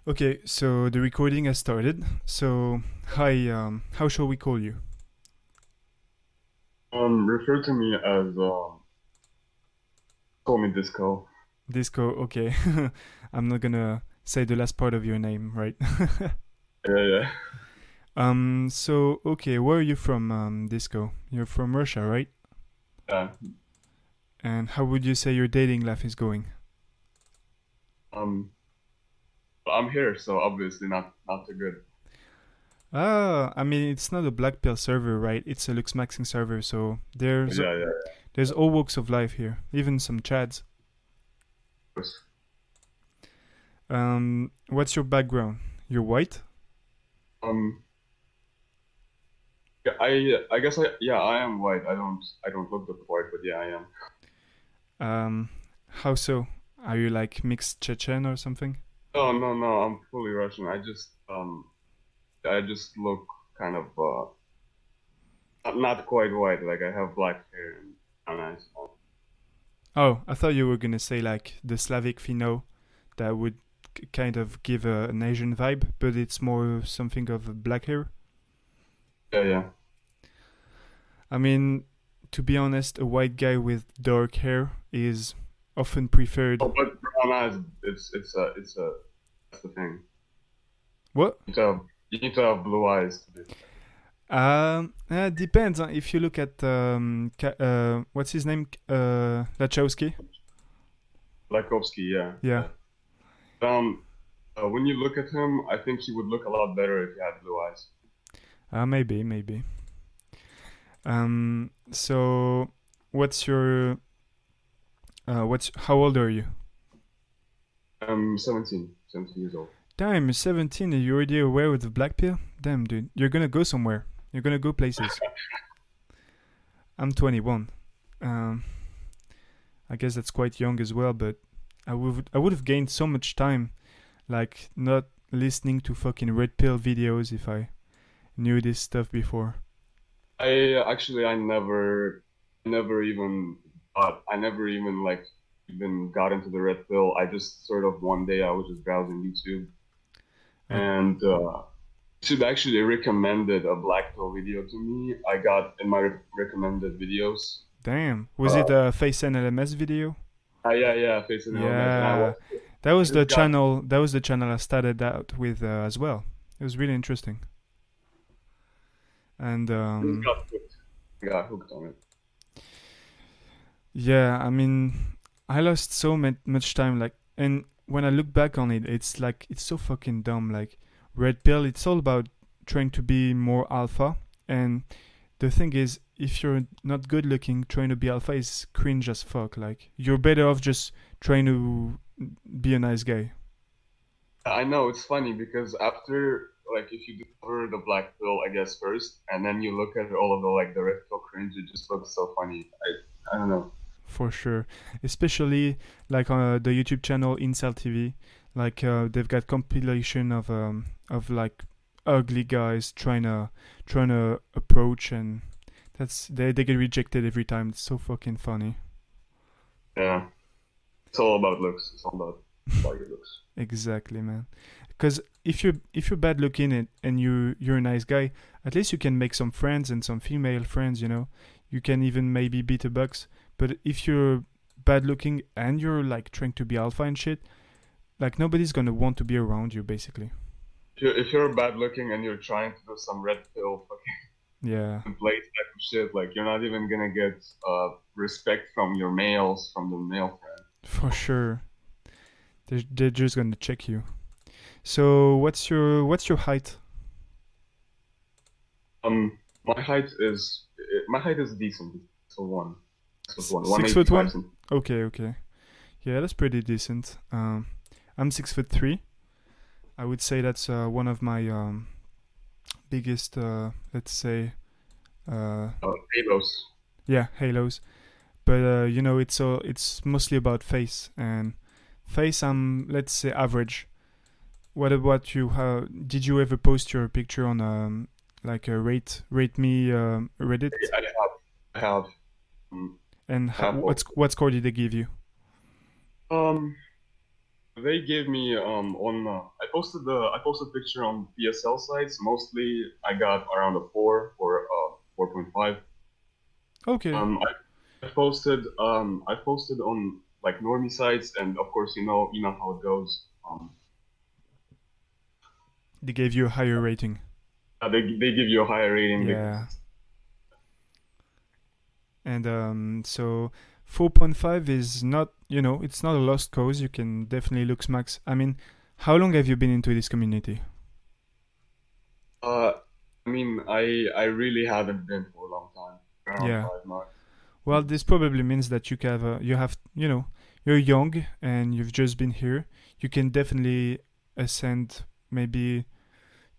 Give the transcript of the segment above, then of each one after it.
Okay, so the recording has started. So, hi, how shall we call you? Refer to me as call me Disco. Disco, okay. I'm not gonna say the last part of your name, right? Yeah, yeah, So, okay, where are you from, Disco? You're from Russia, right? yeah. And how would you say your dating life is going? Um, I'm here, so obviously not too good. I mean, it's not a black pill server, right? It's a Looksmaxing server, so But there's yeah, yeah, there's all walks of life here, even some Chads. yeah. What's your background? You're white? Um, yeah, I guess I am white. I don't look the part, but yeah, I am. Um, how so? Are you like mixed Chechen or something? Oh no, no, I'm fully Russian. I just look kind of not quite white. Like I have black hair and brown eyes. Oh, I thought you were gonna say like the Slavic Finno that would kind of give an Asian vibe, but it's more something of black hair. Yeah, yeah. I mean, to be honest, a white guy with dark hair is often preferred. Oh, but brown eyes. It's a that's the thing. What? You need to have blue eyes to be Depends. If you look at what's his name, Lachowski. Blakovsky, yeah, Yeah. yeah. When you look at him, I think he would look a lot better if he had blue eyes. Maybe. So what's your what's how old are you? I'm 17 years old. Damn, you're 17 and you're already aware with the black pill? Damn, dude. You're gonna go somewhere. You're gonna go places. I'm 21. Um, I guess that's quite young as well, but I would have gained so much time, like not listening to fucking red pill videos if I knew this stuff before. I never even like even got into the red pill. I just sort of one day I was just browsing YouTube Uh, and YouTube actually recommended a black pill video to me. I got in my recommended videos. Damn, was Uh, it a Face NLMS video? yeah, yeah, Face and LMS, and I Yeah, watched it. that I was the just got channel. That was the channel I started out with as well. It was really interesting, and I just got hooked. I got hooked on it. yeah, I mean, I lost so much time. Like, and when I look back on it, it's like it's so fucking dumb. Like, red pill. It's all about trying to be more alpha, and the thing is, if you're not good looking, trying to be alpha is cringe as fuck. Like, you're better off just trying to be a nice guy. I know it's funny because after like if you discover the black pill, I guess first, and then you look at all of the like the red pill cringe, it just looks so funny. I don't know. For sure, especially like on the YouTube channel Incel TV, like they've got compilation of like ugly guys trying to approach, and they get rejected every time. It's so fucking funny. Yeah, it's all about looks. It's all about your looks. Exactly, man. Because if you're bad looking and you're a nice guy, at least you can make some friends and some female friends. You can even maybe beat a bucks. But if you're bad looking and you're like trying to be alpha and shit, like nobody's gonna want to be around you, basically. If you're bad looking and you're trying to do some red pill Yeah, fucking plate type of shit, like you're not even gonna get respect from your males from the male friend. for sure. They're just gonna check you. So what's your height? My height is decent. So one Six eighty foot five one. centimeters. Okay. Yeah, that's pretty decent. I'm 6'3". I would say that's one of my biggest, let's say, uh, Failos. yeah, halos. But it's mostly about face, and face. I'm, let's say, average. What about you? How did you ever post your picture on like a rate me Reddit? I have um, And I have both. what score did they give you? Um, They gave me on I posted picture on PSL sites. Mostly I got around a 4 or 4.5. Okay. I posted on like normie sites, and of course you know how it goes. They gave you a higher rating. They give you a higher rating because Yeah. it's And so 4.5 is not, it's not a lost cause. You can definitely look smacks. I mean, how long have you been into this community? uh I mean I really haven't been for a long time, around Yeah. 5 months. Well, this probably means that you're young and you've just been here. You can definitely ascend maybe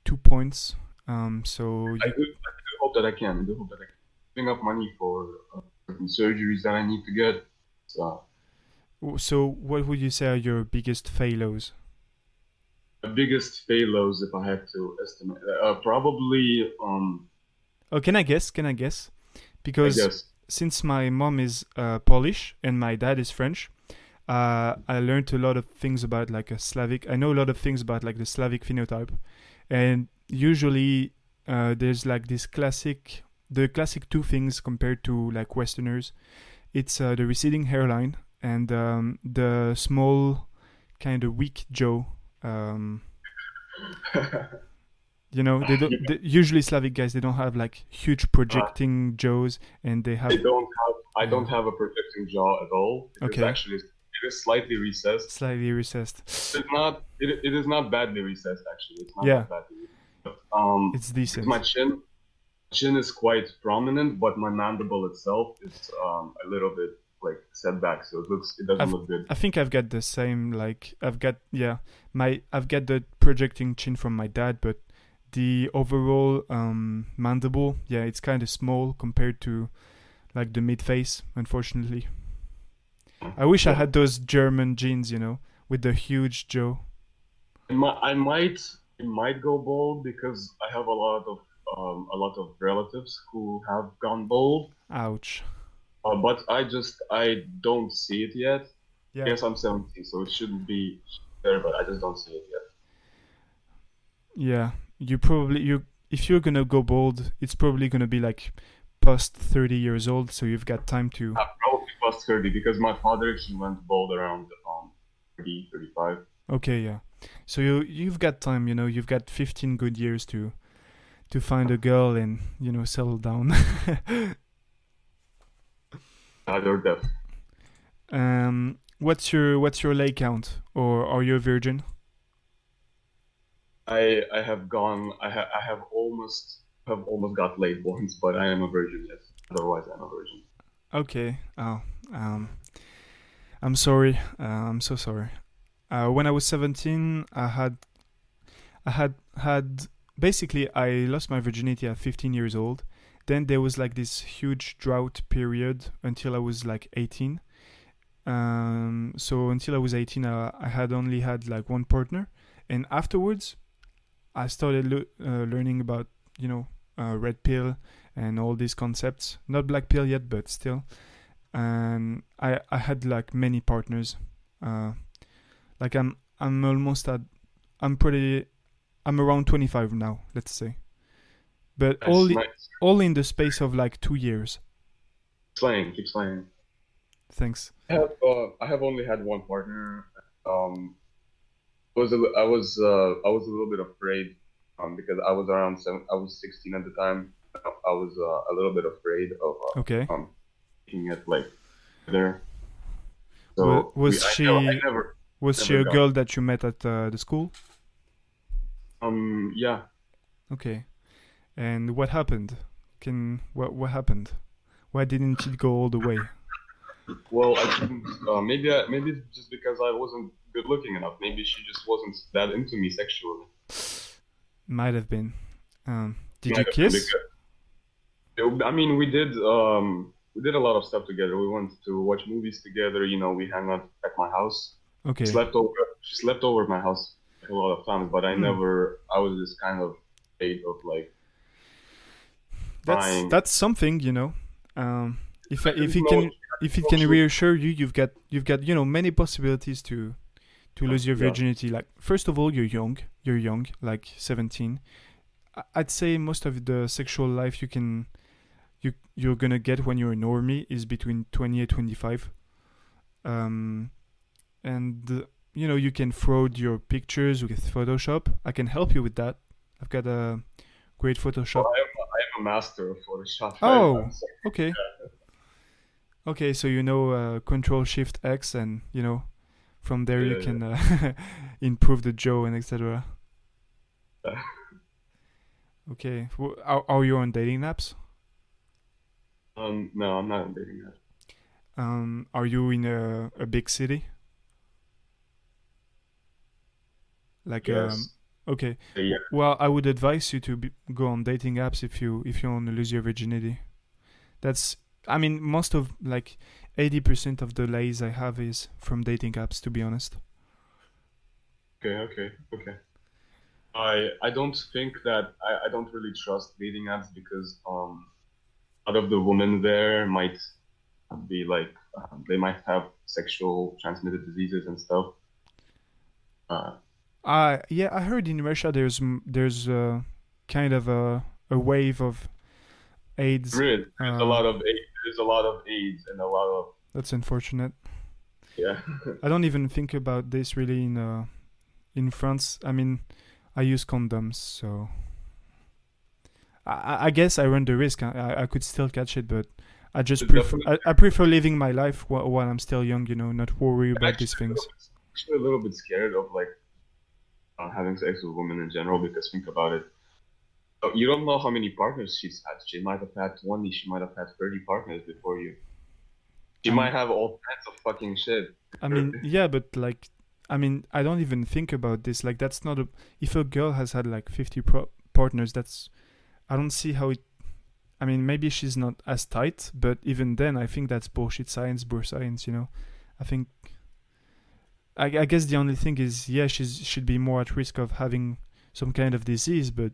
2 points. So you, I do hope that I can. I do hope that I can. Bring up money for certain surgeries that I need to get. So so what would you say are your biggest failos? the biggest failos, if I had to estimate, probably Oh, can I guess? Can I guess? I Because guess. since my mom is Polish and my dad is French, I learned a lot of things about like a Slavic. I know a lot of things about like the Slavic phenotype, and usually there's like the classic two things compared to like Westerners. It's the receding hairline and the small kind of weak jaw. Um, they don't. Yeah, Usually Slavic guys they don't have like huge uh, projecting jaws, and they I have don't have I yeah. don't have a projecting jaw at all. Okay, It is slightly recessed. slightly recessed. It is not badly recessed actually. It's not Yeah, that badly recessed. it's Because my decent. chin is quite prominent, but my mandible itself is a little bit like set back, so it doesn't I've look good. I think I've got the same like I've got the projecting chin from my dad, but the overall mandible, yeah, it's kind of small compared to like the mid face, unfortunately. I wish I Yeah. had those German genes, with the huge jaw. I might go bald because I have a lot of relatives who have gone bald. Ouch. But I don't see it yet. Yeah. Yes, I'm 17, so it shouldn't be there, but I just don't see it yet. Yeah. You if you're gonna go bald, it's probably gonna be like past 30 years old, so you've got time to. Probably past 30 because my father he went bald around 30, 35. Okay, yeah. So you've got time, you've got 15 good years to find a girl and settle down. They're deaf. What's your lay count, or are you a virgin? I have gone. I have almost got laid once, but I am a virgin. Yes. Otherwise, I'm a virgin. Okay. Oh, I'm sorry. I'm so sorry. When I was 17, I had basically I lost my virginity at 15 years old. Then there was like this huge drought period until I was like 18. So until I was 18, I had only had like one partner, and afterwards I started learning about red pill and all these concepts. Not black pill yet, but still. And I had like many partners. Uh, like I'm almost at I'm pretty I'm around 25 now, let's say. But Nice, nice. all in the space of like 2 years. Slaying, keep slaying. Thanks. I have only had one partner. I was a little bit afraid, because I was 16 at the time. I was a little bit afraid of Okay. making it like there. Wa- So was I she was she never a got. girl that you met at the school? Yeah. Okay. And what happened? What happened? Why didn't it go all the way? Well, I couldn't. Maybe it's just because I wasn't good looking enough. Maybe she just wasn't that into me sexually. Might have been. Did you Might have been kiss? because I mean we did a lot of stuff together. We went to watch movies together. You know, we hung out at my house. Okay. She slept over at my house a lot of times, but Hmm. I was this kind of state of like That's trying. that's something, If I if didn't it know can she had if it can social. reassure you, you've got many possibilities to to lose your Yeah. virginity. Like, first of all, you're young, like 17. I'd say most of the sexual life you're gonna get when you're a normie is between 20 and 25. And you know, you can fraud your pictures with Photoshop. I can help you with that. I've got a great Photoshop. Well, I am a master of Photoshop. Oh, okay. Okay, so you know Control Shift X, and you know from there you Yeah, can improve the jaw and etc. yeah. Okay, are you on dating apps? No, I'm not dating that. Are you in a big city? Like Yes. okay. Yeah. Well, I would advise you to go on dating apps if you want to lose your virginity. That's, I mean, most of like 80% of the lays I have is from dating apps, to be honest. Okay. I don't think that I don't really trust dating apps because a lot of the women there might be like they might have sexual transmitted diseases and stuff. Uh, Yeah, I heard in Russia there's kind of a wave of AIDS. really, there's a lot of AIDS and a lot of That's unfortunate. yeah. I don't even think about this really in France. I mean, I use condoms, so I guess I run the risk. I could still catch it, but I just prefer Definitely. I prefer living my life while I'm still young. You know, not worry about these Actually, things. actually a little bit scared of like having sex with women in general because think about it. You don't know how many partners she's had. She might have had 20, she might have had 30 partners before you. She might Um, have all kinds of fucking shit. I mean, yeah, but like, I mean, I don't even think about this. Like, that's not a. If a girl has had like 50 partners, that's. I don't see how it. I mean, maybe she's not as tight, but even then, I think that's bullshit science, bro science. You know, I think. I guess the only thing is, yeah, should be more at risk of having some kind of disease, but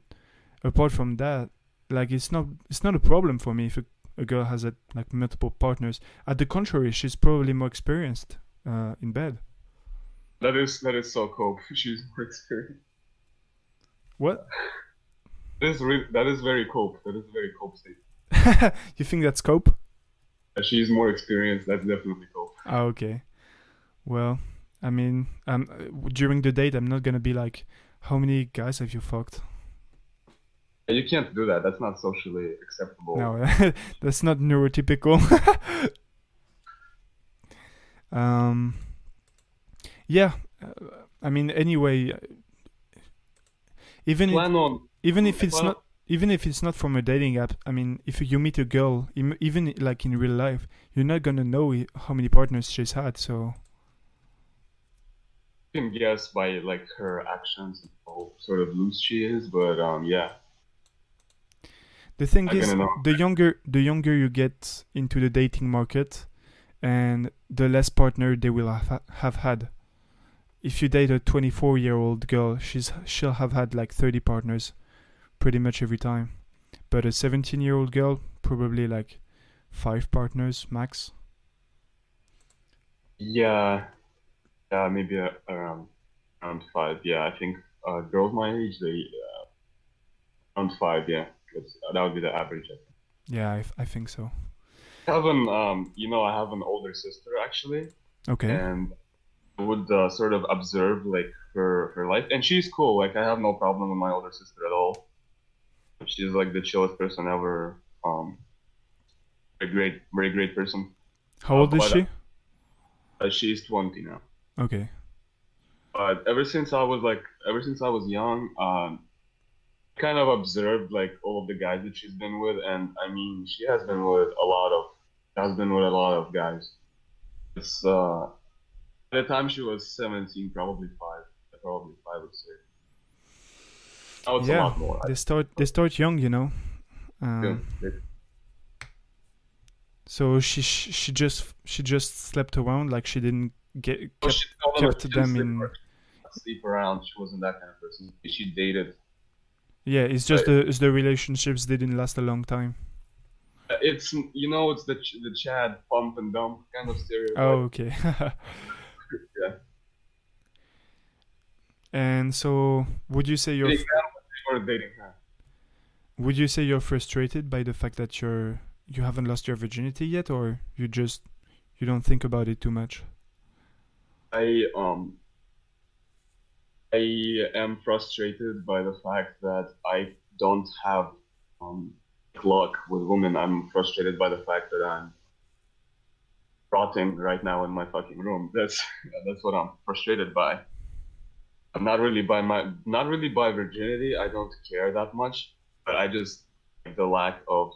apart from that, like, it's not a problem for me if a girl has like multiple partners. At the contrary, she's probably more experienced in bed. That is so cope. She's more experienced. What? That is very cope. That is very cope state. You think that's cope? She's more experienced. That's definitely cope. Ah, okay. Well, I mean, during the date, I'm not gonna be like, how many guys have you fucked? You can't do that. That's not socially acceptable. No, that's not neurotypical. um, yeah. I mean, anyway, even Plan on even if it's plan on, not even if it's not from a dating app, I mean, if you meet a girl, even like in real life, you're not gonna know how many partners she's had. So you can guess by like her actions how sort of loose she is, but yeah, the thing I'm is, gonna know. the younger you get into the dating market, and the less partner they will have had. If you date a 24-year-old girl, she'll have had like 30 partners pretty much every time. But a 17-year-old girl, probably like 5 partners max. Yeah, maybe around 5. Yeah, I think girls my age they around 5. Yeah, that would be the average. I think. Yeah, I think so. I have I have an older sister actually, Okay. and I would sort of observe like her life, and she's cool. Like I have no problem with my older sister at all. She's like the chillest person ever. A very great person. How old is But she? she's 20 now. Okay. But ever since I was young, kind of observed like all of the guys that she's been with, and I mean, she has been with a lot of guys. It's at the time she was 17, probably 5, probably 5 would say. Now it's a Yeah, lot more. they start young, you know. Yeah. So she just slept around, like she didn't get Well, kept she didn't them in. sleep around. She wasn't that kind of person. She dated. Yeah, it's just the relationships didn't last a long time. It's it's the Chad pump and dump kind of stereotype. Oh, okay. Yeah. And so, would you say Dating them or dating her? you're frustrated by the fact that you haven't lost your virginity yet, or you don't think about it too much? I um I am frustrated by the fact that I don't have um luck with women. I'm frustrated by the fact that I'm rotting right now in my fucking room. That's what I'm frustrated by. I'm not really by virginity. I don't care that much, but I just like the lack of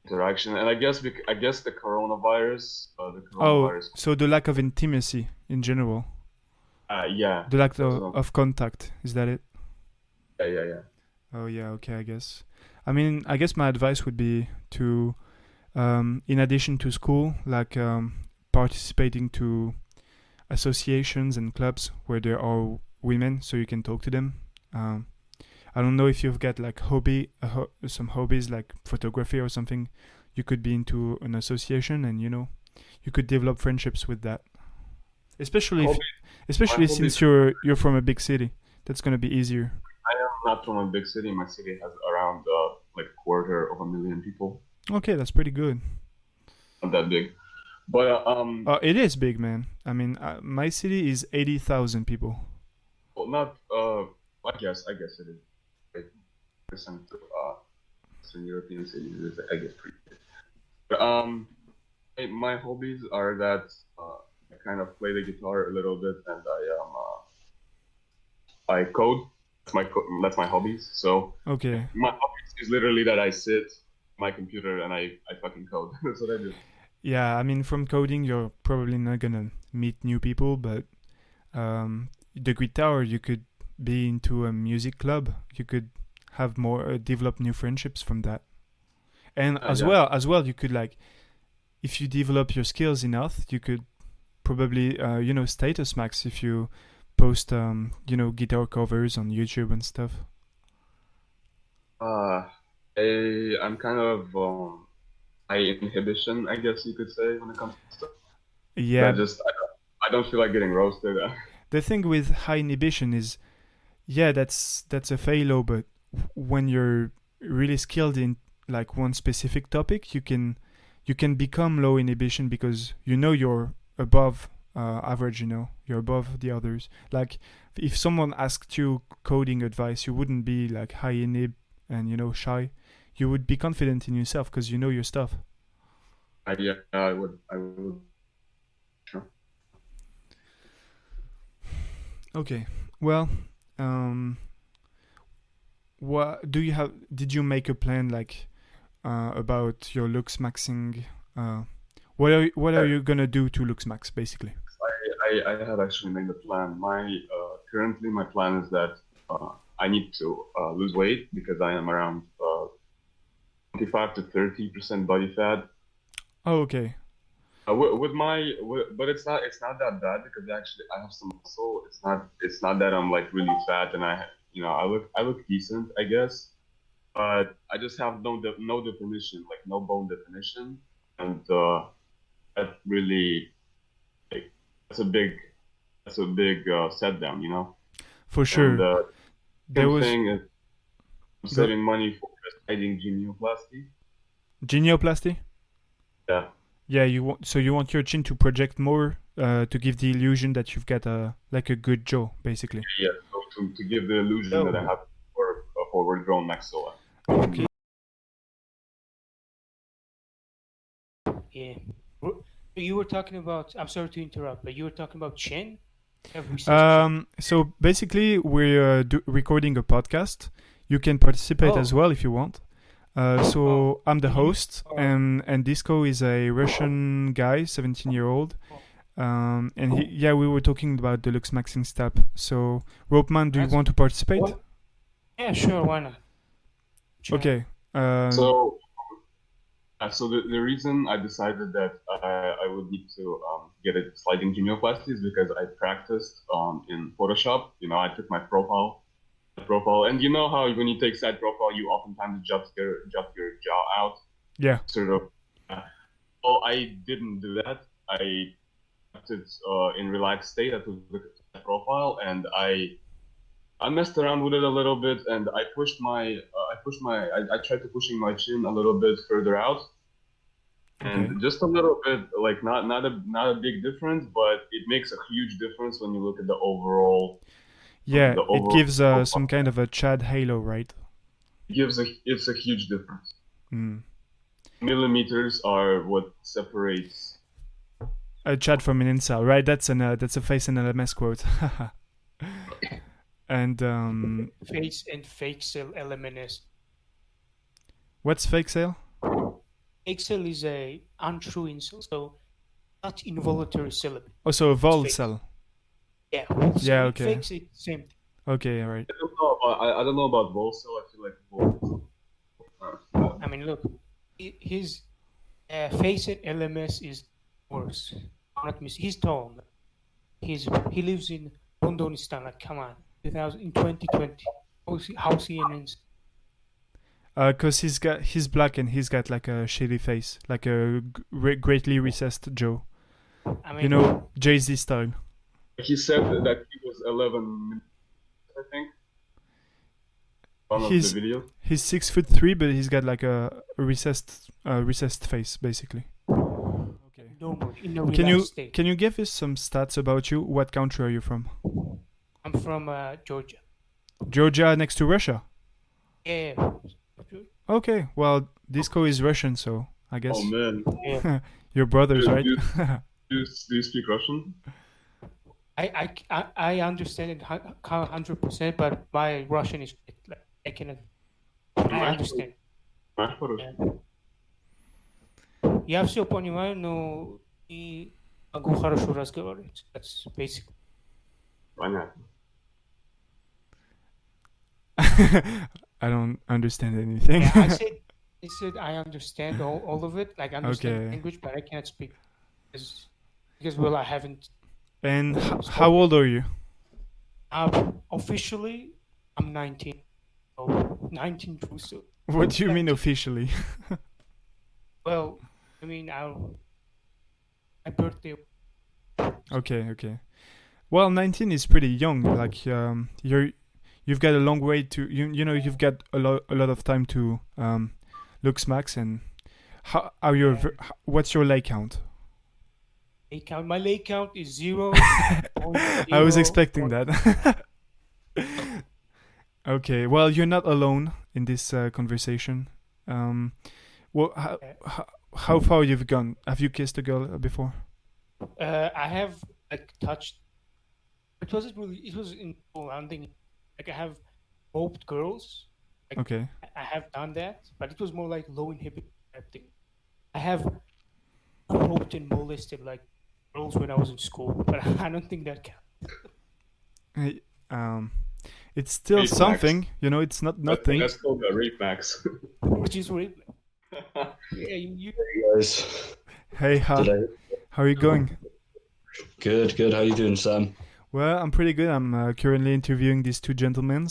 interaction. And I guess the Oh, coronavirus. so the lack of intimacy in general, Yeah, the lack that's what of contact, is that it? yeah. Oh yeah, okay, I guess. I mean, I guess my advice would be to, in addition to school, like participating to associations and clubs where there are women, so you can talk to them. Um, I don't know if you've got like some hobbies like photography or something. You could be into an association, and you could develop friendships with that. Especially if, Hobby, my especially hobbies. since you're from a big city, that's gonna be easier. I am not from a big city. My city has around like quarter of a million people. Okay, that's pretty good. Not that big, but It is big, man. I mean, my city is 80,000 people. well, not I guess it is. Like, percent to Western European cities is I guess pretty big. But my hobbies are that I kind of play the guitar a little bit, and I code. That's my hobbies. So Okay. my hobbies is literally that I sit at my computer and I fucking code. That's what I do. Yeah, I mean, from coding, you're probably not gonna meet new people, but the guitar, you could be into a music club. You could have more develop new friendships from that. And Yeah. as well, you could like if you develop your skills enough, you could probably status max if you post guitar covers on YouTube and stuff. Uh, I'm kind of high inhibition, I guess you could say, when it comes to stuff. Yeah, I don't feel like getting roasted. the thing with high inhibition is, yeah, that's a failo, but when you're really skilled in like one specific topic, you can become low inhibition because you're above average. You're above the others. Like if someone asked you coding advice, you wouldn't be like high inhib and shy. You would be confident in yourself because you know your stuff. Yeah, I would. Sure. Okay. Well, um, what do you have? Did you make a plan like about your looks maxing? What are you gonna do to looks max basically? I had actually made a plan. Currently my plan is that I need to lose weight because I am around 25 to 30% body fat. Oh, okay. But it's not that bad because actually I have some muscle. It's not that I'm like really fat and I look decent, I guess. But I just have no definition, like no bone definition, and that really like that's a big set down, you know. For And sure. There second was thing is I'm go saving money for just hiding genioplasty. genioplasty. Yeah, Yeah, you want your chin to project more to give the illusion that you've got a good jaw, basically. yeah. So to give the illusion that I have for a forward grown maxilla. Okay. Yeah. You were talking about. I'm sorry to interrupt, but you were talking about chin. Have we such chin? So basically, we're recording a podcast. You can participate as Oh, well if you want. oh, So I'm the and you host, are. and Disco is a Russian guy, 17-year-old. And yeah, we were talking about the Lux Maxing step. So, Ropeman, do you That's want to participate? what? Yeah, sure. Why not? Sure. Okay. Um, So so the reason I decided that I would need to get a sliding genioplasty is because I practiced in Photoshop. You know, I took my profile, and you know how when you take side profile, you oftentimes adjust your jaw out, yeah. sort of. Uh, well, I didn't do that. I kept it in relaxed state. I took the side profile, and I I messed around with it a little bit, and I tried to pushing my chin a little bit further out, and Okay. just a little bit, like not a big difference, but it makes a huge difference when you look at the overall. Yeah, The it overall gives some kind of a Chad halo, right? it's a huge difference. Mm. Millimeters are what separates. A Chad from an incel, right? That's a face in LMS quote. And Face and fake cell LMNS. what's fake sale? Fake cell is a untrue incel, so not involuntary celibate. Also a vol fake. cell. Yeah, whole Yeah, cell. okay. Fake cell, same thing. Okay, all right. I don't know about Volcel. I feel like Volcel. I mean, look, his face and LMS is worse. I'm not missing. He's tall. He lives in Londonistan. Like, come on, 2020. How's he an incel? Cause he's black and he's got like a shitty face, like a greatly recessed jaw. I mean, You know, Jay-Z style. He said that he was 11 minutes, I think. One of the videos. He's 6'3", but he's got like a recessed face, basically. Okay. normal in a relaxed state. Can you give us some stats about you? What country are you from? I'm from Georgia. Georgia, next to Russia. Yeah. Okay, well, Disco is Russian, so I guess Oh man. Yeah. you're brothers, right? Do you speak Russian? I understand it 100%, but my Russian is like I cannot. I understand. Yeah. Я все понимаю, но и могу хорошо разговаривать. That's basic. Понятно. I don't understand anything. Yeah, I said I understand all of it. Like I understand Okay. language, but I can't speak because well I haven't. And how old are you? Officially I'm 19. Oh, 19 true. So What do you mean officially? well, I mean my birthday. Okay. Well, 19 is pretty young. Like you've got a long way to you know you've got a lot of time to Looksmax and how are your what's your leg count? My leg count is 0. I was expecting that. Okay, well, you're not alone in this conversation. Well, how far you've gone? Have you kissed a girl before? I have like touched. It wasn't really. It was in landing. Like I have groped girls. Like, Okay. I have done that, but it was more like low inhibition type thing. I have groped and molested like girls when I was in school, but I don't think that counts. It's still Rape something, max. you know. It's not nothing. That's called a rape max. Which is really. Yeah, you. Guys, Hey, how are you going? good. How you doing, Sam? Well, I'm pretty good. I'm currently interviewing these two gentlemen.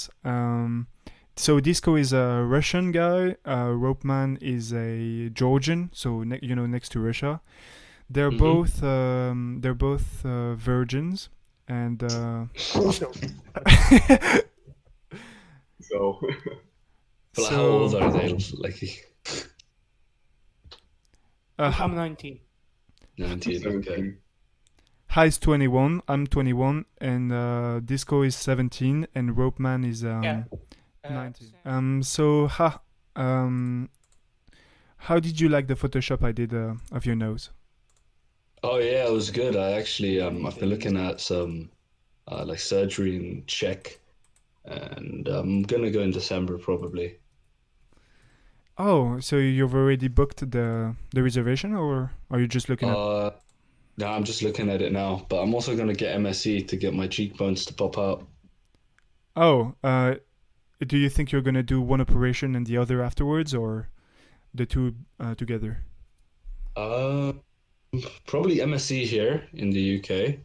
So Disco is a Russian guy. Ropeman is a Georgian. So next to Russia. They're Mhm. both virgins, and So But how old are they? Like I'm 19. 19. Okay. High's 21. I'm 21, and Disco is 17, and Ropeman is Yeah. 19. So how did you like the Photoshop I did of your nose? Oh yeah, it was good. I actually I've been looking at some like surgery in Czech, and I'm gonna go in December probably. Oh, so you've already booked the reservation, or are you just looking at? No, I'm just looking at it now, but I'm also gonna get MSE to get my cheekbones to pop out. Oh, do you think you're gonna do one operation and the other afterwards, or the two together? Probably MSE here in the UK,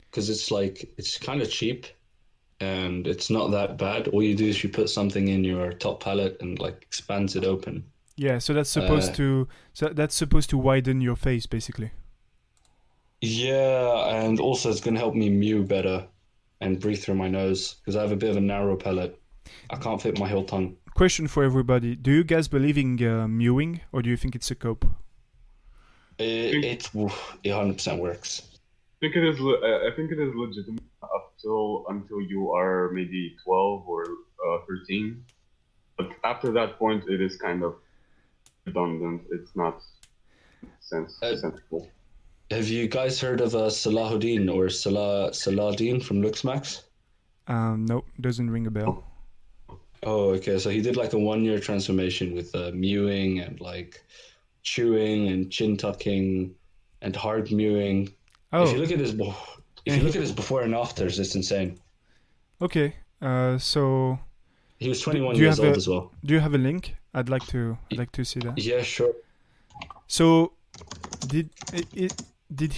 because it's kind of cheap, and it's not that bad. All you do is you put something in your top palate and like expands it open. Yeah, so that's supposed to widen your face, basically. Yeah, and also it's gonna help me mew better, and breathe through my nose because I have a bit of a narrow palate. I can't fit my whole tongue. Question for everybody: do you guys believe in mewing, or do you think it's a cope? It 100% works. I think it is. I think it is legitimate until you are maybe 12 or 13. But after that point, it is kind of redundant. It's not sensible. Have you guys heard of Salahuddin or Salahuddin from Looksmax? Nope, doesn't ring a bell. Oh, okay. So he did like a 1-year transformation with mewing and like chewing and chin tucking and hard mewing. Oh, If you look at his before and afters, it's insane. okay. So He was 21 do you years have old a- as well. do you have a link? I'd like to see that. Yeah, sure. So did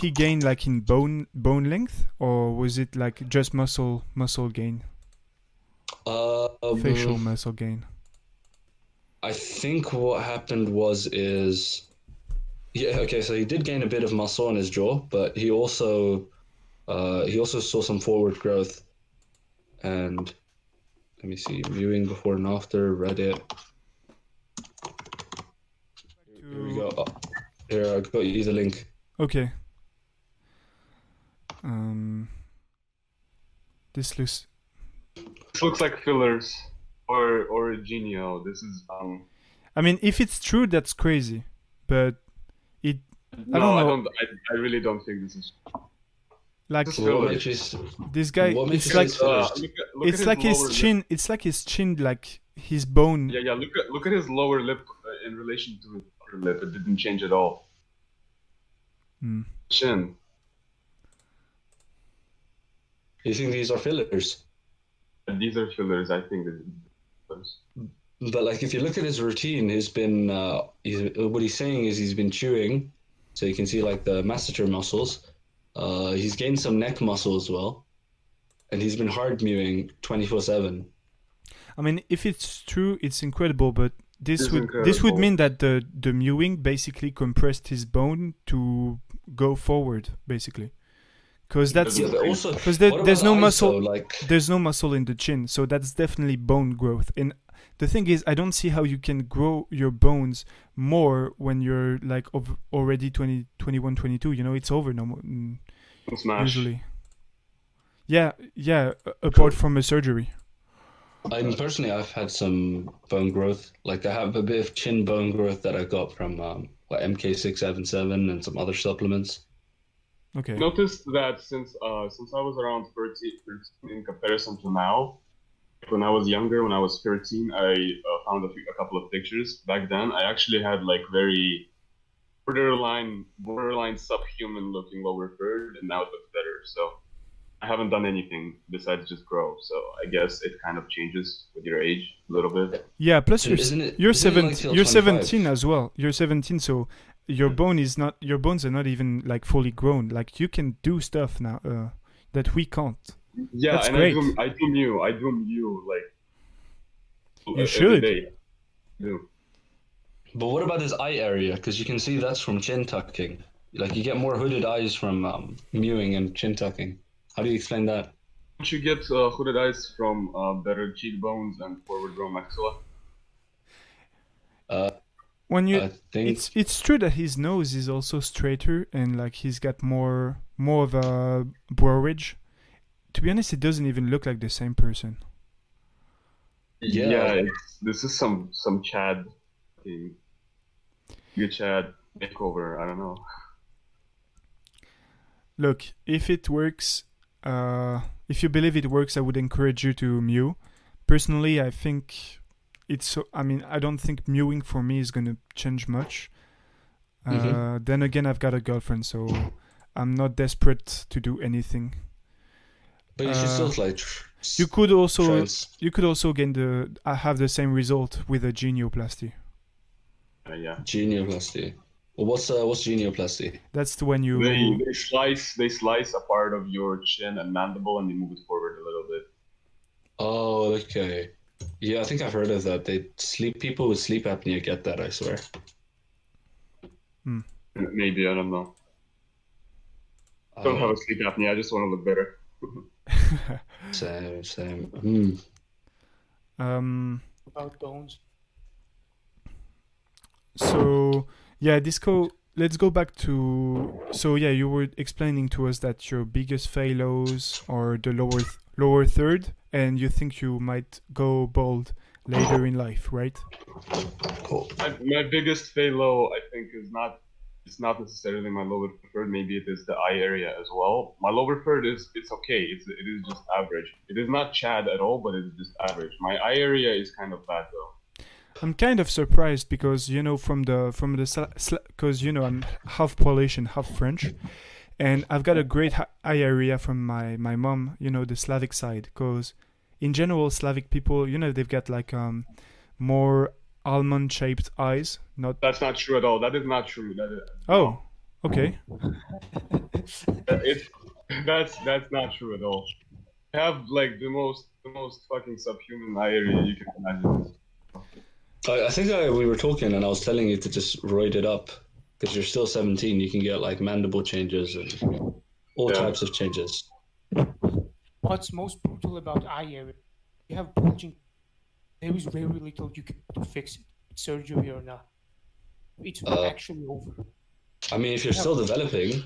he gain like in bone length, or was it like just muscle gain, facial muscle gain? I think what happened so he did gain a bit of muscle on his jaw, but he also saw some forward growth. And let me see, viewing before and after, Reddit. Here we go. Oh, here, I got you the link. Okay. This looks. This looks like fillers or a genio. This is I mean, if it's true, that's crazy. But it. No, I don't know. I really don't think this is. Like This What filler. makes you s- this guy, what makes it's you like say fillers? Look it's at like his lower chin. Lip. It's like his chin, like his bone. Yeah. Look at his lower lip in relation to his upper lip. It didn't change at all. Hmm. Chin. You think these are fillers? These are fillers. I think that fillers. But like, if you look at his routine, what he's saying is he's been chewing, so you can see like the masseter muscles. He's gained some neck muscle as well, and he's been hard mewing 24/7. I mean, if it's true, it's incredible. But this It's would incredible. mean that the mewing basically compressed his bone to go forward, basically. Because that's Yeah, but also because what there's about no the eyes, muscle. though? Like, There's no muscle in the chin, so that's definitely bone growth. And the thing is, I don't see how you can grow your bones more when you're like already 20, 21, 22. You know, it's over Smash. usually. Yeah, apart from a surgery. personally, I've had some bone growth. Like, I have a bit of chin bone growth that I got from like MK677 and some other supplements. Okay. Noticed that since I was around 13 in comparison to now, when I was younger, when I was 13, I found a couple of pictures. Back then, I actually had like very borderline subhuman looking lower third, and now it looks better. So I haven't done anything besides just grow. So I guess it kind of changes with your age a little bit. Yeah. Plus, Isn't you're it like 17. till You're 25? 17 as well. You're 17, so your bones are not even like fully grown. Like you can do stuff now that we can't. Yeah, That's and great. I do mew like You every should. day. I do. But what about his eye area? Because you can see that's from chin tucking. Like, you get more hooded eyes from mewing and chin tucking. How do you explain that? Don't you get hooded eyes from better cheekbones and forward grown maxilla? When you I think it's true that his nose is also straighter and like he's got more of a brow ridge. To be honest, it doesn't even look like the same person. Yeah. This is some Chad thing. Good Chad makeover. I don't know. Look, if it works, if you believe it works, I would encourage you to mew. Personally, I think I don't think mewing for me is gonna change much. Then again, I've got a girlfriend, so I'm not desperate to do anything. But you should still like. You could also trans- have the same result with a genioplasty. Yeah. Genioplasty. Well, what's genioplasty? That's when you They slice a part of your chin and mandible and they move it forward a little bit. Oh, okay. Yeah, I think I've heard of that. People with sleep apnea get that, I swear. Maybe, I don't know. I don't have a sleep apnea. I just want to look better. Same. About bones. So yeah, disco. Let's go back to. So yeah, you were explaining to us that your biggest failos are the lower third, and you think you might go bald later in life, right? Cool. My biggest failow, I think, is not. It's not necessarily my lower third. Maybe it is the eye area as well. My lower third it's okay. It is just average. It is not Chad at all, but it is just average. My eye area is kind of bad though. I'm kind of surprised because from the because I'm half Polish and half French, and I've got a great eye area from my mom. The Slavic side, because in general Slavic people, they've got like more almond shaped eyes. Not. That's not true at all. That is not true. Oh, okay. That's not true at all. I have like the most fucking subhuman eye area you can imagine. I think we were talking, and I was telling you to just roid it up because you're still 17. You can get like mandible changes and all types of changes. What's most brutal about eye area? You have bulging. There is very little you can do to fix it, surgery or not. It's actually over. I mean, if you're still developing,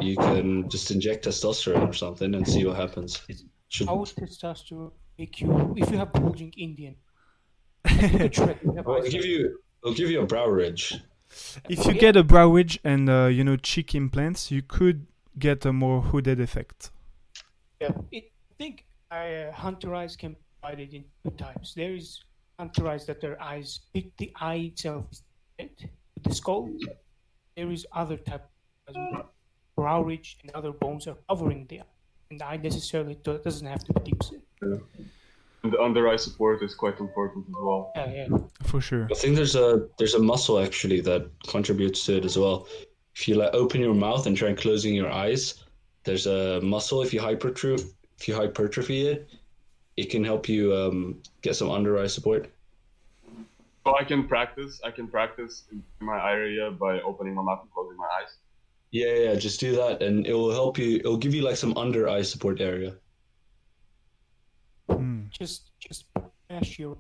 you can just inject testosterone or something and see what happens. How would testosterone make you, if you have bulging Indian? It'll give you a brow ridge. If you get a brow ridge and cheek implants, you could get a more hooded effect. Yeah, I think hunter eyes can be divided in two types. There is hunter eyes that their eyes, the eye itself is dead, the skull. There is other type as well. Brow ridge and other bones are covering the eye, and the eye necessarily doesn't have to be deep set. Yeah. And the under eye support is quite important as well. Yeah. For sure. I think there's a muscle actually that contributes to it as well. If you like open your mouth and try closing your eyes, there's a muscle. If you hypertrophy it, it can help you get some under eye support. So I can practice in my eye area by opening my mouth and closing my eyes. Yeah, just do that, and it will help you. It'll give you like some under eye support area. Just mash your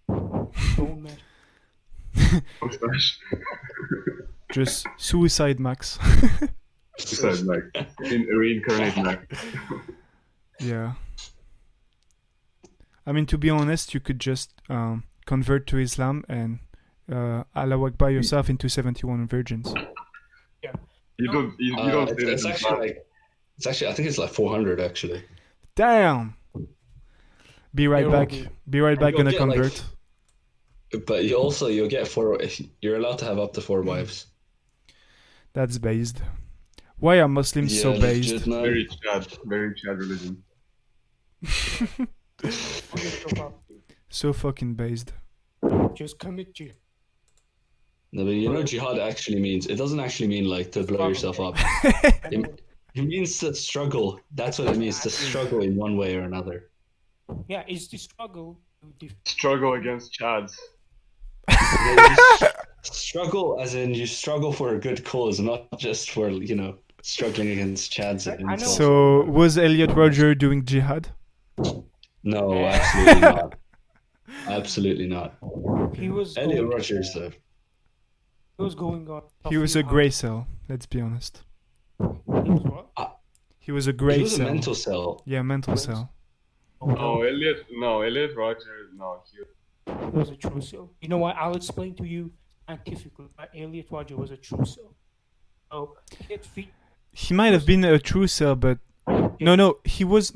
bone mash. Just suicide Max. Suicide Max. Reincarnate Max. Yeah. I mean, to be honest, you could just convert to Islam and Allah Akbar yourself into 71 virgins. Yeah. You don't say it's actually I think it's like 400 actually. Damn. Be right back. Be right back. Gonna convert. But you'll get 4. You're allowed to have up to 4 wives. That's based. Why are Muslims so based? Very Chad religion. So fucking based. Just commit to. No, but you know what jihad actually means? It doesn't actually mean like to blow yourself up. It means to struggle. That's what it means, to struggle in one way or another. Yeah, it's the struggle. Struggle against Chads. Struggle as in you struggle for a good cause, not just for, struggling against Chads. So was Elliot Rodger doing jihad? No, absolutely not. Absolutely not. He was Elliot Rodgers though. He was going on. He was a grey cell, let's be honest. He was what? He was a grey He was cell. a mental cell. Yeah, mental cell. Elliot Rodger, no, he was a true cell. You know what? I'll explain to you scientifically why Elliot Rodger was a true cell. Oh, he might have been a true cell, but he was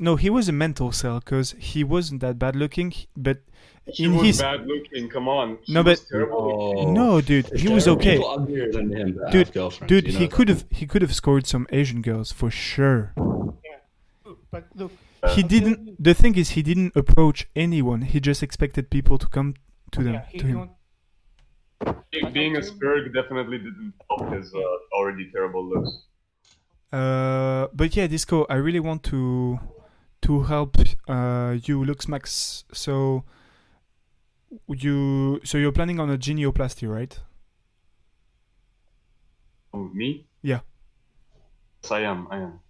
a mental cell because he wasn't that bad looking, but he was bad looking. Come on. No, dude, he was okay. People uglier than him that have girlfriends, dude, he could have scored some Asian girls for sure. Yeah, but look. He didn't. The thing is, he didn't approach anyone. He just expected people to come to him. Being a Spurg definitely didn't help his already terrible looks. But yeah, Disco, I really want to help you, Looksmax. So you're planning on a genioplasty, right? Oh, me? Yeah. Yes, I am.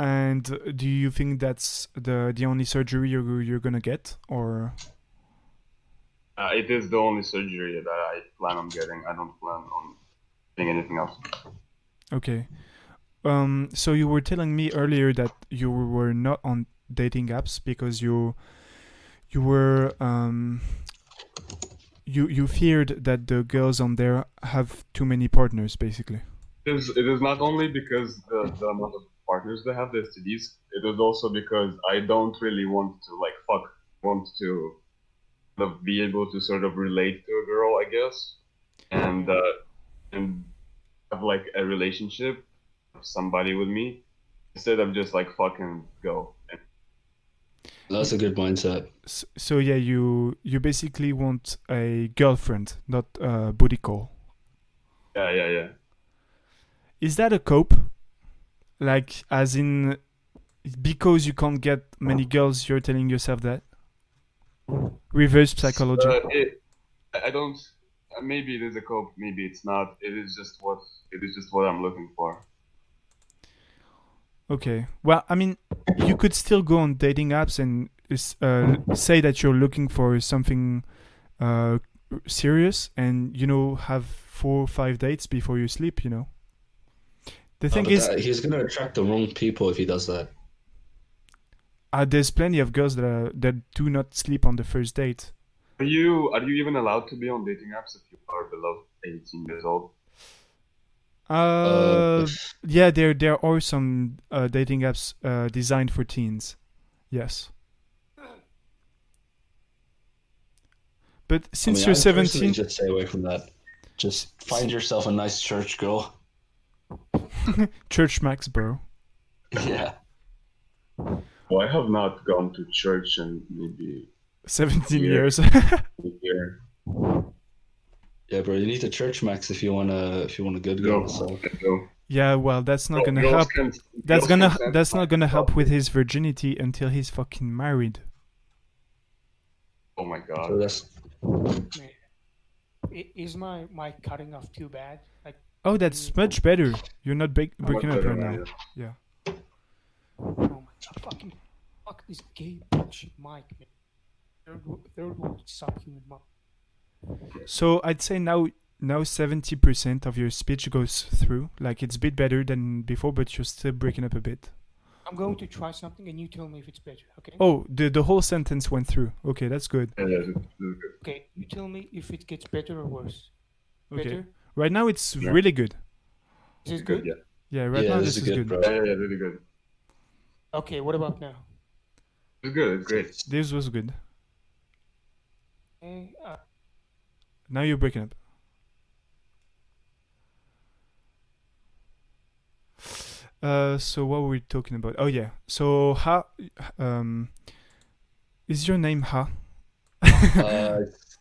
And do you think that's the only surgery you're gonna get, or? It is the only surgery that I plan on getting. I don't plan on getting anything else. Okay. So you were telling me earlier that you were not on dating apps because you were you feared that the girls on there have too many partners, basically. It is not only because the amount of partners they have, the STDs. It is also because I don't really want to like fuck. Want to sort of be able to sort of relate to a girl, I guess, and have like a relationship with somebody with me instead of just like fucking go. That's a good mindset. So yeah, you basically want a girlfriend, not a booty call. Yeah. Is that a cope? Like, as in, because you can't get many girls, you're telling yourself that? Reverse psychology. I don't. Maybe it is a cope. Maybe it's not. It is just what I'm looking for. Okay. Well, I mean, you could still go on dating apps and say that you're looking for something serious, and have 4 or 5 dates before you sleep. The thing is, he's gonna attract the wrong people if he does that. There's plenty of girls that do not sleep on the first date. Are you even allowed to be on dating apps if you are below 18 years old? Yeah, there are some dating apps designed for teens. Yes. But since you're 17, just stay away from that. Just find yourself a nice church girl. Church max, bro. Yeah. Well, I have not gone to church in maybe 17 years. a year. Yeah, bro, you need a church max if you want a good girl. So. Yeah, well, that's not gonna help. That's not gonna help with his virginity until he's fucking married. Oh my god. So that's... Is my cutting off too bad? Like, oh, that's much better. You're not breaking up right now. Yeah. Oh my god, fuck this gay bullshit mic, man. Third world subhuman mic. So I'd say now 70% of your speech goes through. Like, it's a bit better than before, but you're still breaking up a bit. I'm going to try something and you tell me if it's better, okay? Oh, the whole sentence went through. Okay, that's good. Yeah, that's good. Okay, you tell me if it gets better or worse. Okay. Better? Right now it's really good. Is it good? Yeah. Yeah, right now this is good. bro. Yeah, really good. Okay, what about now? It's good. It's great. This was good. Okay, Now you're breaking up. So what were we talking about? Oh yeah. So Ha, is your name Ha?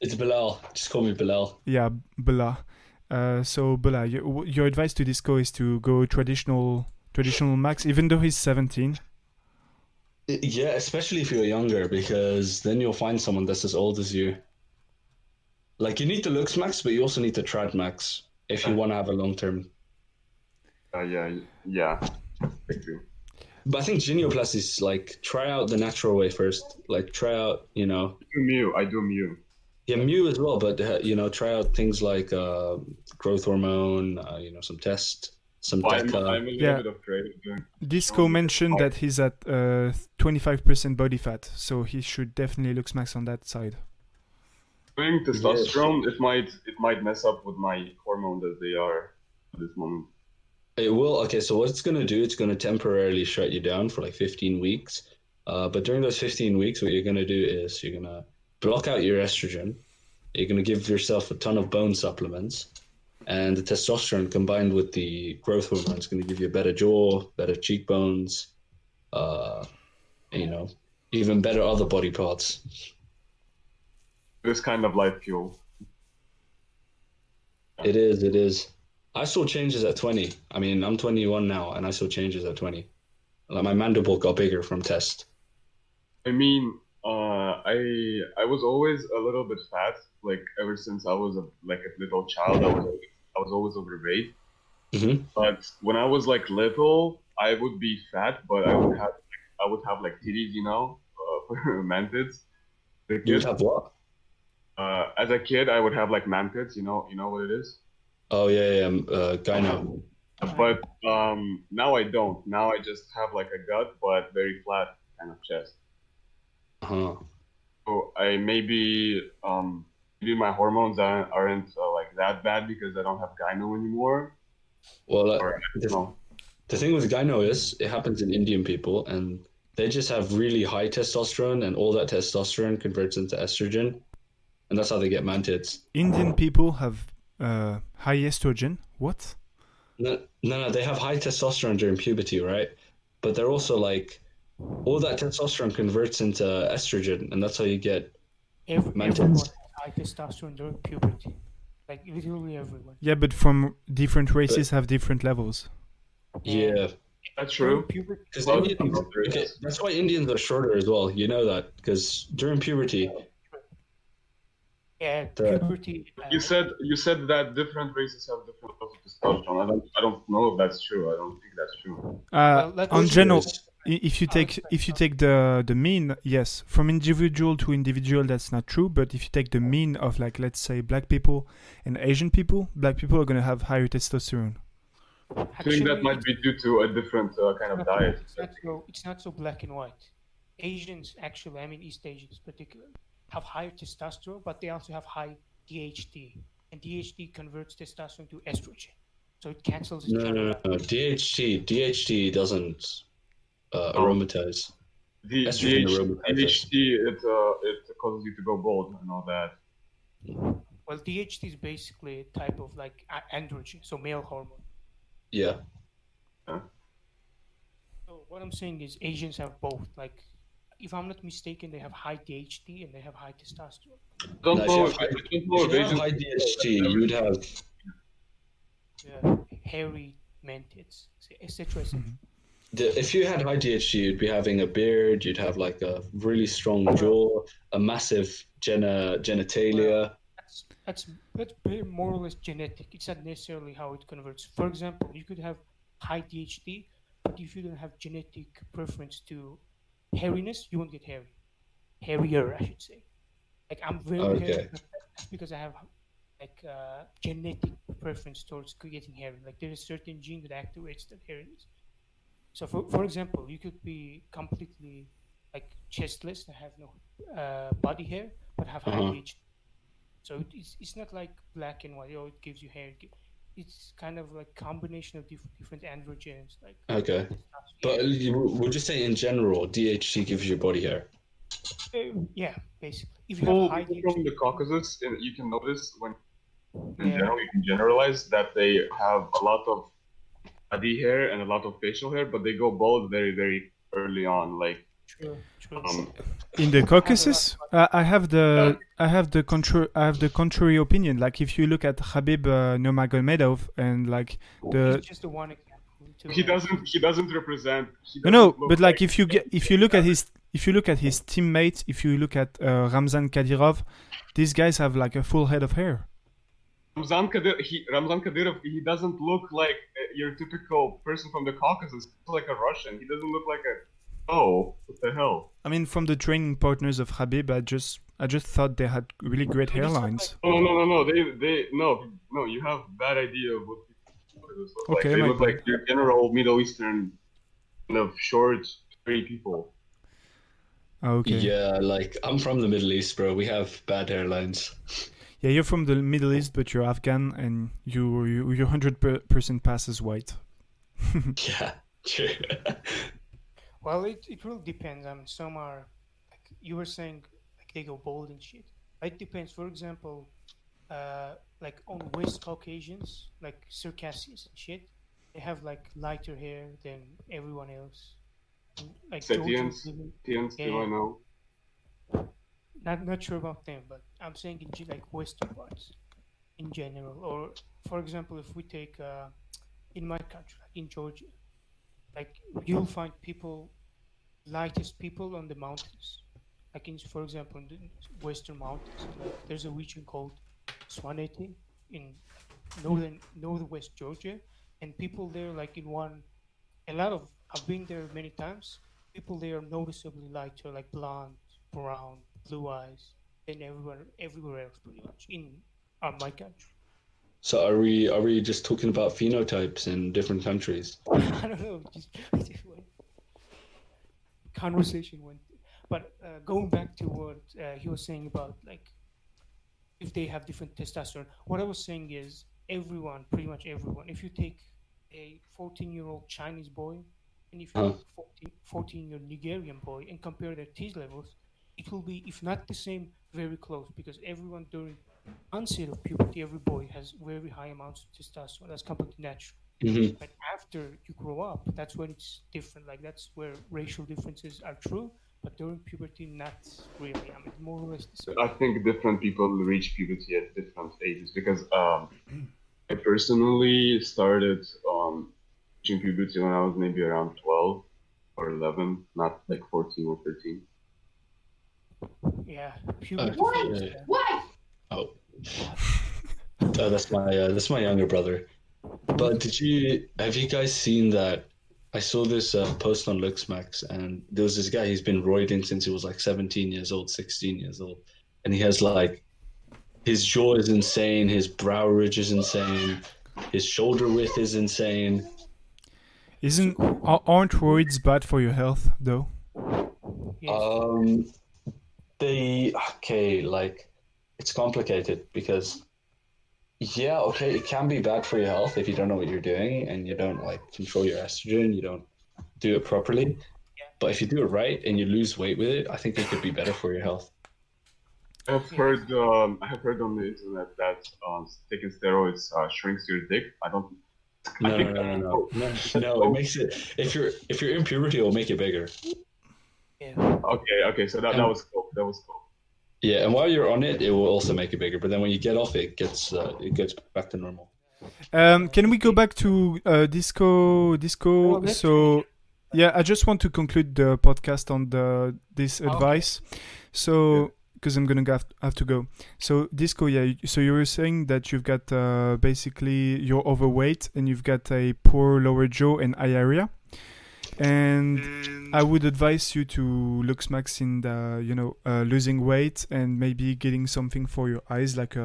It's Bilal. Just call me Bilal. Yeah, Bala. So Bala, your advice to Disco is to go traditional max, even though he's 17. Yeah, especially if you're younger, because then you'll find someone that's as old as you. Like, you need to Looksmax, but you also need to trad max if you want to have a long term. Yeah. Thank you. But I think genioplasty is like, try out the natural way first. Like, try out, I do Mew. Yeah, Mew as well, but try out things like growth hormone, some tests, some I'm DECA. a little bit afraid of doing. Disco mentioned that he's at 25% body fat, so he should definitely Looksmax on that side. Doing testosterone, it might mess up with my hormones as they are at this moment. It will. Okay, so what it's going to do, it's going to temporarily shut you down for like 15 weeks. But during those 15 weeks, what you're going to do is you're going to block out your estrogen. You're going to give yourself a ton of bone supplements. And the testosterone combined with the growth hormone is going to give you a better jaw, better cheekbones, even better other body parts. This kind of life fuel. It is. I saw changes at 20. I mean, I'm 21 now, and I saw changes at 20. Like, my mandible got bigger from test. I mean, I was always a little bit fat. Like, ever since I was a little child, I was always overweight. Mm-hmm. But when I was like little, I would be fat, but I would have like titties, man tits. The You would kid, have what? as a kid, I would have like man tits. You know what it is. Oh yeah, gyno. But now I don't. Now I just have like a gut, but very flat kind of chest. Huh. So maybe my hormones aren't like that bad because I don't have gyno anymore. Well, Or I don't know. the thing with gyno is it happens in Indian people, and they just have really high testosterone, and all that testosterone converts into estrogen, and that's how they get man tits. Indian people have high estrogen. What? No, they have high testosterone during puberty, right? But they're also like all that testosterone converts into estrogen, and that's how you get man Everyone tits. has high testosterone during puberty. Like literally everyone. Yeah, but from different races have different levels. Yeah, That's During true. puberty, because Well, that's why Indians are shorter as well. You know that because during puberty, yeah, the puberty. You said that different races have different levels of testosterone. I don't know if that's true. I don't think that's true. let's On see. general, is- if you take the mean, yes, from individual to individual, that's not true. But if you take the mean of like let's say black people and Asian people, black people are gonna have higher testosterone. I think that might be due to a different kind of diet. It's not so black and white. Asians, actually, I mean East Asians particularly, have higher testosterone, but they also have high DHT, and DHT converts testosterone to estrogen, so it cancels each no, other no, out. no, DHT doesn't aromatize. The Estrogen aromatizes. DHT it causes you to go bald and all that. Well, DHT is basically a type of like androgen, so male hormone. Yeah. So what I'm saying is Asians have both. Like, if I'm not mistaken, they have high DHT and they have high testosterone. Don't No, know if if you have I don't know If if you have Asians high DHT, you would have Hairy man tits, etc. etc. if you had high DHT, you'd be having a beard, you'd have like a really strong jaw, a massive genitalia. That's more or less genetic. It's not necessarily how it converts. For example, you could have high DHT, but if you don't have genetic preference to hairiness, you won't get hairy. Hairier, I should say. Like I'm very Okay. hairy, but that's because I have like genetic preference towards getting hairy. Like there is a certain gene that activates that hairiness. So for example, you could be completely like chestless and have no body hair, but have high DHT. So it's not like black and white. Oh, it gives you hair. It's kind of like combination of different androgens. Like Okay. But would you say in general, DHT gives you body hair? yeah, basically. If you have high people from DHT, the Caucasus, and you can notice when in Yeah. general you can generalize that they have a lot of body hair and a lot of facial hair, but they go bald very, very early on. Like true. In the Caucasus, I have the contrary opinion. Like if you look at Khabib Nurmagomedov and like It's just the one example. he doesn't represent. He no, doesn't look but like if you look at his teammates, if you look at Ramzan Kadyrov, these guys have like a full head of hair. Ramzan Kadyrov, he doesn't look like your typical person from the Caucasus. He's like a Russian. He doesn't look like what the hell? I mean, from the training partners of Khabib, I just thought they had really great hairlines. No. No. You have bad idea of what people look like. Okay, They my look bad. like your general Middle Eastern kind of short, hairy people. Okay. Yeah, like I'm from the Middle East, bro. We have bad hairlines. Yeah, you're from the Middle East, but you're Afghan, and you're 100% pass as white. Yeah, true. Well, it really depends. I mean, some are like you were saying, like they go bald and shit. It depends. For example, like on West Caucasians, like Circassians and shit, they have like lighter hair than everyone else. And, like Setians, Georgians, Tians, do Yeah. I know? not sure about them, but I'm saying in like Western parts in general. Or for example, if we take in my country, like in Georgia, like you'll find lightest people on the mountains. Like for example, in the Western mountains, like there's a region called Swaneti in northwest Georgia, and people there like in one a lot of I've been there many times. People there are noticeably lighter, like blonde, brown, blue eyes, than everywhere else pretty much in my country. So are we just talking about phenotypes in different countries? I don't know, just conversation went. But going back to what he was saying about like if they have different testosterone, what I was saying is everyone, pretty much everyone, if you take a 14-year-old Chinese boy and if you Huh. take 14-year Nigerian boy and compare their T levels, it will be, if not the same, very close because everyone during onset of puberty, every boy has very high amounts of testosterone. That's completely natural. Hmm. But after you grow up, that's when it's different. Like that's where racial differences are true. But during puberty, not really. I mean, more or less the same. I think different people reach puberty at different ages because I personally started reaching puberty when I was maybe around 12 or 11, not like 14 or 13. Yeah, puberty. Yeah. Oh, that's my younger brother. But have you guys seen that? I saw this post on Looksmax, and there was this guy. He's been roiding since he was like 17 years old, 16 years old, and he has like his jaw is insane, his brow ridge is insane, his shoulder width is insane. Aren't roids bad for your health though? Yes. Like it's complicated because yeah, okay, it can be bad for your health if you don't know what you're doing and you don't like control your estrogen, you don't do it properly. But if you do it right and you lose weight with it, I think it could be better for your health. I have heard on the internet that taking steroids shrinks your dick. I don't. I think No. It makes it if you're in puberty, it'll make it bigger. Yeah. Okay. So that was cool. That was cool. Yeah, and while you're on it, it will also make it bigger. But then when you get off it, it gets back to normal. Can we go back to disco? Well, let's So, yeah, I just want to conclude the podcast on this Okay. advice. So, because I'm gonna have to go. So, disco, yeah. So you were saying that you've got basically you're overweight and you've got a poor lower jaw and eye area. And I would advise you to Looksmax in losing weight and maybe getting something for your eyes, like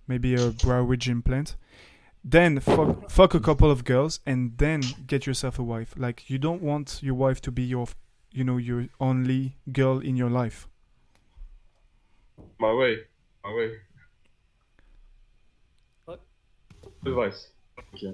maybe a brow ridge implant. Then fuck a couple of girls and then get yourself a wife. Like you don't want your wife to be your only girl in your life. My way. What? Advice. Okay.